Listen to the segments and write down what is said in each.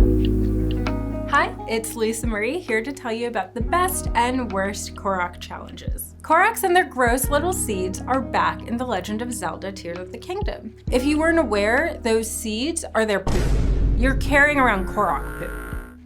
Hi, it's Lisa Marie here to tell you about the best and worst Korok challenges. Koroks and their gross little seeds are back in the Legend of Zelda Tears of the Kingdom. If you weren't aware, those seeds are their poop. You're carrying around Korok poop.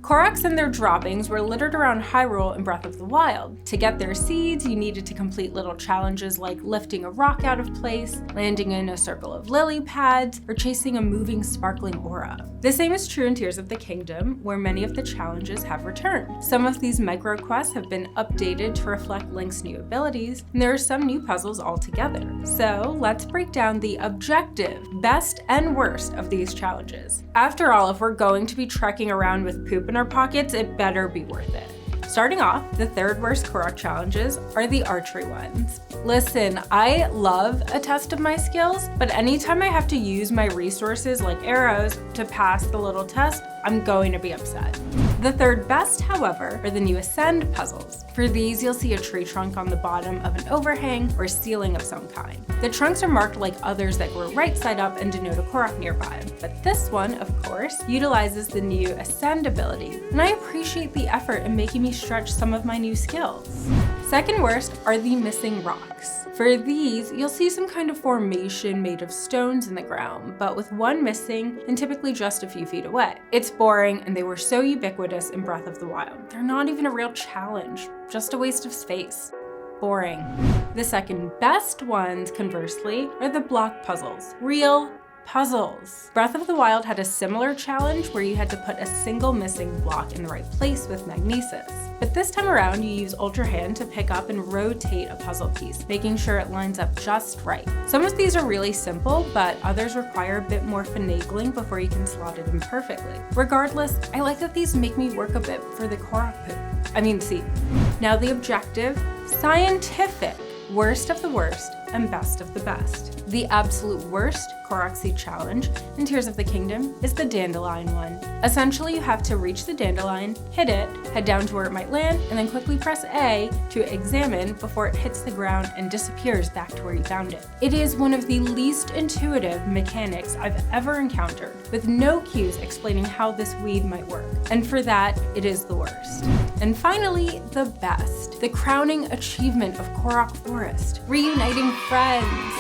Koroks and their droppings were littered around Hyrule in Breath of the Wild. To get their seeds, you needed to complete little challenges like lifting a rock out of place, landing in a circle of lily pads, or chasing a moving, sparkling aura. The same is true in Tears of the Kingdom, where many of the challenges have returned. Some of these micro quests have been updated to reflect Link's new abilities, and there are some new puzzles altogether. So let's break down the objective, best and worst of these challenges. After all, if we're going to be trekking around with poop in our pockets, it better be worth it. Starting off, the third worst Korok challenges are the archery ones. Listen, I love a test of my skills, but anytime I have to use my resources like arrows to pass the little test, I'm going to be upset. The third best, however, are the new Ascend puzzles. For these, you'll see a tree trunk on the bottom of an overhang or ceiling of some kind. The trunks are marked like others that grow right side up and denote a Korok nearby, but this one, of course, utilizes the new Ascend ability, and I appreciate the effort in making me stretch some of my new skills. Second worst are the missing rocks. For these, you'll see some kind of formation made of stones in the ground, but with one missing and typically just a few feet away. It's boring, and they were so ubiquitous in Breath of the Wild. They're not even a real challenge, just a waste of space. Boring. The second best ones, conversely, are the block puzzles. Real puzzles. Breath of the Wild had a similar challenge where you had to put a single missing block in the right place with magnesis. But this time around, you use Ultra Hand to pick up and rotate a puzzle piece, making sure it lines up just right. Some of these are really simple, but others require a bit more finagling before you can slot it in perfectly. Regardless, I like that these make me work a bit for the Korok poop. See. Now the objective, scientific, worst of the worst, and best of the best. The absolute worst Korok Seed challenge in Tears of the Kingdom is the dandelion one. Essentially, you have to reach the dandelion, hit it, head down to where it might land, and then quickly press A to examine before it hits the ground and disappears back to where you found it. It is one of the least intuitive mechanics I've ever encountered, with no cues explaining how this weed might work. And for that, it is the worst. And finally, the best. The crowning achievement of Korok Forest, reuniting friends.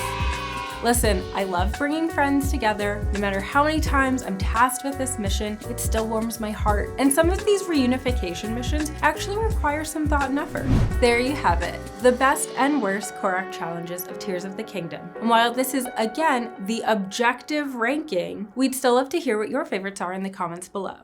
Listen, I love bringing friends together. No matter how many times I'm tasked with this mission, it still warms my heart. And some of these reunification missions actually require some thought and effort. There you have it, the best and worst Korok challenges of Tears of the Kingdom. And while this is, again, the objective ranking, we'd still love to hear what your favorites are in the comments below.